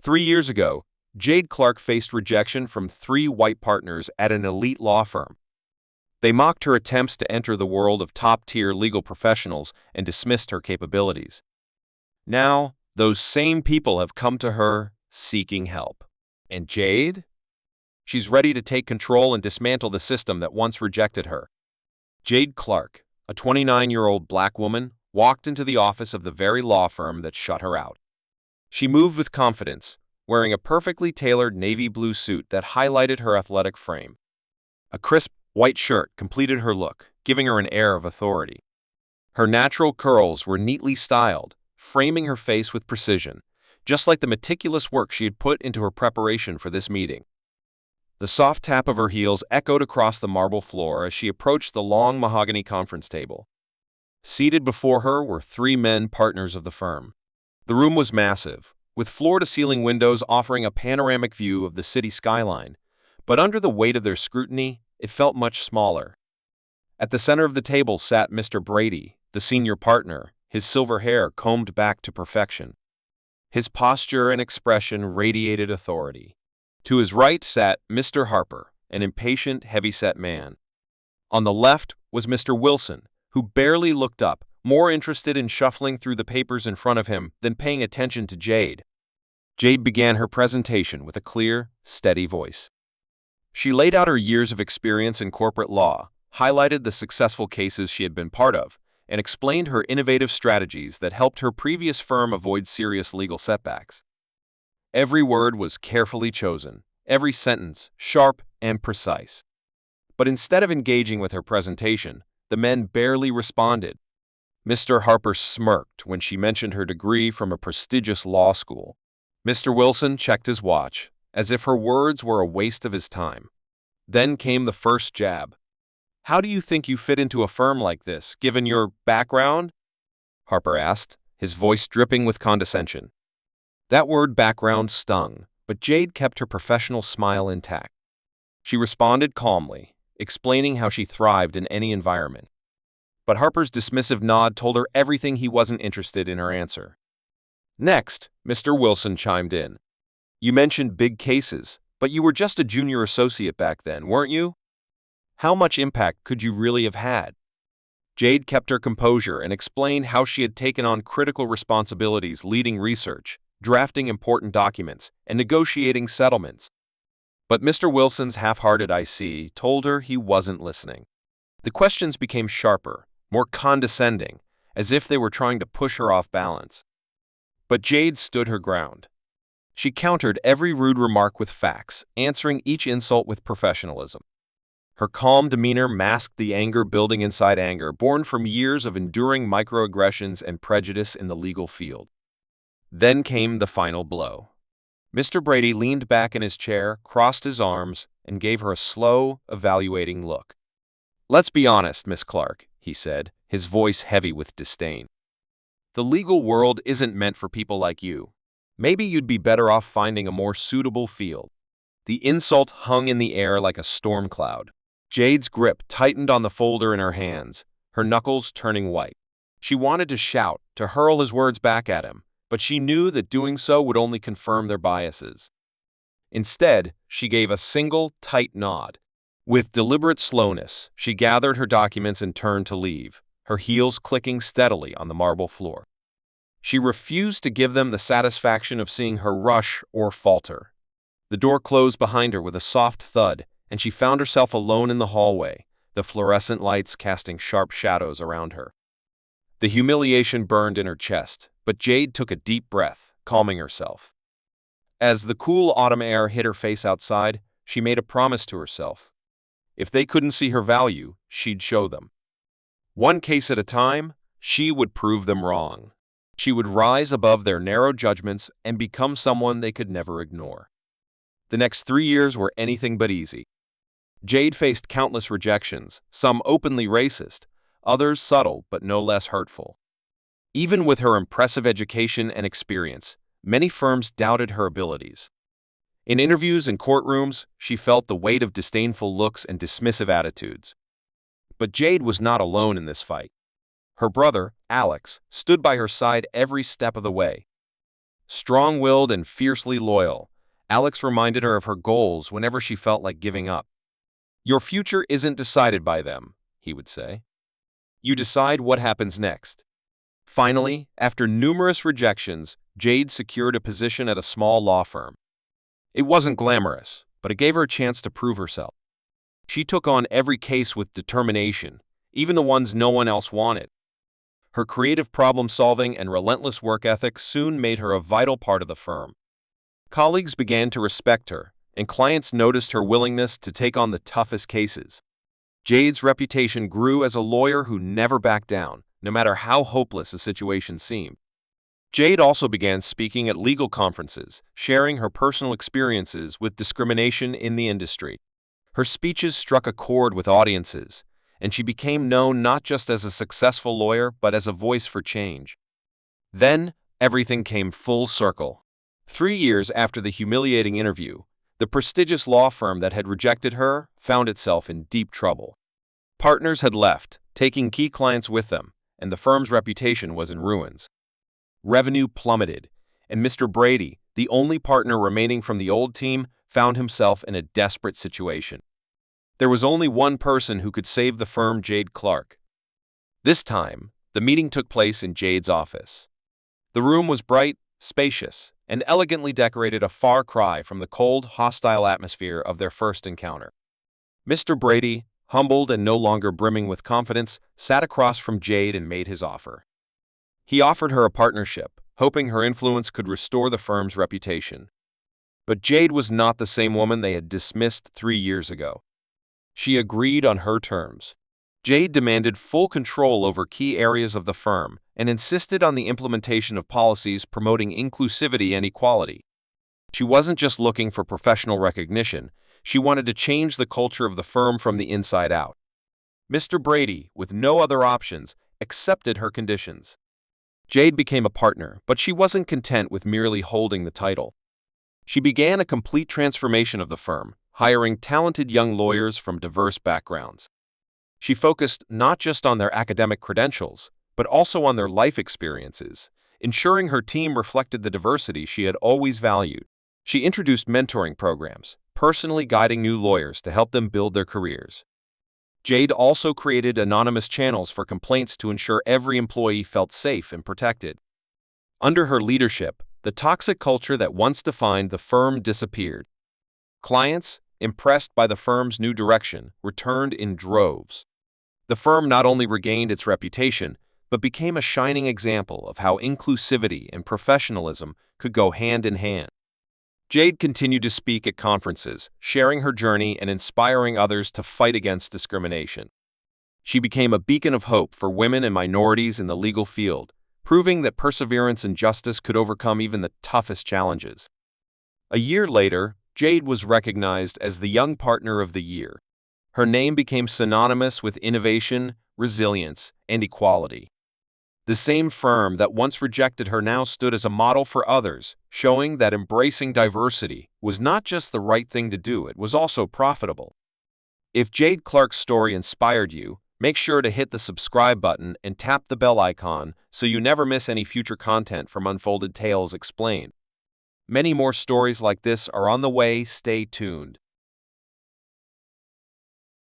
3 years ago, Jade Clark faced rejection from three white partners at an elite law firm. They mocked her attempts to enter the world of top-tier legal professionals and dismissed her capabilities. Now, those same people have come to her seeking help. And Jade? She's ready to take control and dismantle the system that once rejected her. Jade Clark, a 29-year-old black woman, walked into the office of the very law firm that shut her out. She moved with confidence, wearing a perfectly tailored navy blue suit that highlighted her athletic frame. A crisp, white shirt completed her look, giving her an air of authority. Her natural curls were neatly styled, framing her face with precision, just like the meticulous work she had put into her preparation for this meeting. The soft tap of her heels echoed across the marble floor as she approached the long mahogany conference table. Seated before her were three men partners of the firm. The room was massive, with floor-to-ceiling windows offering a panoramic view of the city skyline, but under the weight of their scrutiny, it felt much smaller. At the center of the table sat Mr. Brady, the senior partner, his silver hair combed back to perfection. His posture and expression radiated authority. To his right sat Mr. Harper, an impatient, heavy-set man. On the left was Mr. Wilson, who barely looked up, more interested in shuffling through the papers in front of him than paying attention to Jade. Jade began her presentation with a clear, steady voice. She laid out her years of experience in corporate law, highlighted the successful cases she had been part of, and explained her innovative strategies that helped her previous firm avoid serious legal setbacks. Every word was carefully chosen, every sentence sharp and precise. But instead of engaging with her presentation, the men barely responded. Mr. Harper smirked when she mentioned her degree from a prestigious law school. Mr. Wilson checked his watch, as if her words were a waste of his time. Then came the first jab. "How do you think you fit into a firm like this, given your background?" Harper asked, his voice dripping with condescension. That word background stung, but Jade kept her professional smile intact. She responded calmly, explaining how she thrived in any environment. But Harper's dismissive nod told her everything he wasn't interested in her answer. Next, Mr. Wilson chimed in. "You mentioned big cases, but you were just a junior associate back then, weren't you? How much impact could you really have had?" Jade kept her composure and explained how she had taken on critical responsibilities leading research, drafting important documents, and negotiating settlements. But Mr. Wilson's half-hearted "I see" told her he wasn't listening. The questions became sharper, more condescending, as if they were trying to push her off balance. But Jade stood her ground. She countered every rude remark with facts, answering each insult with professionalism. Her calm demeanor masked the anger building inside anger, born from years of enduring microaggressions and prejudice in the legal field. Then came the final blow. Mr. Brady leaned back in his chair, crossed his arms, and gave her a slow, evaluating look. "Let's be honest, Miss Clark," he said, his voice heavy with disdain. "The legal world isn't meant for people like you. Maybe you'd be better off finding a more suitable field." The insult hung in the air like a storm cloud. Jade's grip tightened on the folder in her hands, her knuckles turning white. She wanted to shout, to hurl his words back at him, but she knew that doing so would only confirm their biases. Instead, she gave a single, tight nod. With deliberate slowness, she gathered her documents and turned to leave, her heels clicking steadily on the marble floor. She refused to give them the satisfaction of seeing her rush or falter. The door closed behind her with a soft thud, and she found herself alone in the hallway, the fluorescent lights casting sharp shadows around her. The humiliation burned in her chest, but Jade took a deep breath, calming herself. As the cool autumn air hit her face outside, she made a promise to herself. If they couldn't see her value, she'd show them. One case at a time, she would prove them wrong. She would rise above their narrow judgments and become someone they could never ignore. The next 3 years were anything but easy. Jade faced countless rejections, some openly racist, others subtle but no less hurtful. Even with her impressive education and experience, many firms doubted her abilities. In interviews and courtrooms, she felt the weight of disdainful looks and dismissive attitudes. But Jade was not alone in this fight. Her brother, Alex, stood by her side every step of the way. Strong-willed and fiercely loyal, Alex reminded her of her goals whenever she felt like giving up. "Your future isn't decided by them," he would say. "You decide what happens next." Finally, after numerous rejections, Jade secured a position at a small law firm. It wasn't glamorous, but it gave her a chance to prove herself. She took on every case with determination, even the ones no one else wanted. Her creative problem-solving and relentless work ethic soon made her a vital part of the firm. Colleagues began to respect her, and clients noticed her willingness to take on the toughest cases. Jade's reputation grew as a lawyer who never backed down, no matter how hopeless a situation seemed. Jade also began speaking at legal conferences, sharing her personal experiences with discrimination in the industry. Her speeches struck a chord with audiences, and she became known not just as a successful lawyer but as a voice for change. Then, everything came full circle. 3 years after the humiliating interview, the prestigious law firm that had rejected her found itself in deep trouble. Partners had left, taking key clients with them, and the firm's reputation was in ruins. Revenue plummeted, and Mr. Brady, the only partner remaining from the old team, found himself in a desperate situation. There was only one person who could save the firm, Jade Clark. This time, the meeting took place in Jade's office. The room was bright, spacious, and elegantly decorated, a far cry from the cold, hostile atmosphere of their first encounter. Mr. Brady, humbled and no longer brimming with confidence, sat across from Jade and made his offer. He offered her a partnership, hoping her influence could restore the firm's reputation. But Jade was not the same woman they had dismissed 3 years ago. She agreed on her terms. Jade demanded full control over key areas of the firm and insisted on the implementation of policies promoting inclusivity and equality. She wasn't just looking for professional recognition, she wanted to change the culture of the firm from the inside out. Mr. Brady, with no other options, accepted her conditions. Jade became a partner, but she wasn't content with merely holding the title. She began a complete transformation of the firm, hiring talented young lawyers from diverse backgrounds. She focused not just on their academic credentials, but also on their life experiences, ensuring her team reflected the diversity she had always valued. She introduced mentoring programs, personally guiding new lawyers to help them build their careers. Jade also created anonymous channels for complaints to ensure every employee felt safe and protected. Under her leadership, the toxic culture that once defined the firm disappeared. Clients, impressed by the firm's new direction, returned in droves. The firm not only regained its reputation, but became a shining example of how inclusivity and professionalism could go hand in hand. Jade continued to speak at conferences, sharing her journey and inspiring others to fight against discrimination. She became a beacon of hope for women and minorities in the legal field, proving that perseverance and justice could overcome even the toughest challenges. A year later, Jade was recognized as the Young Partner of the Year. Her name became synonymous with innovation, resilience, and equality. The same firm that once rejected her now stood as a model for others, showing that embracing diversity was not just the right thing to do, it was also profitable. If Jade Clark's story inspired you, make sure to hit the subscribe button and tap the bell icon so you never miss any future content from Unfolded Tales Explained. Many more stories like this are on the way, stay tuned.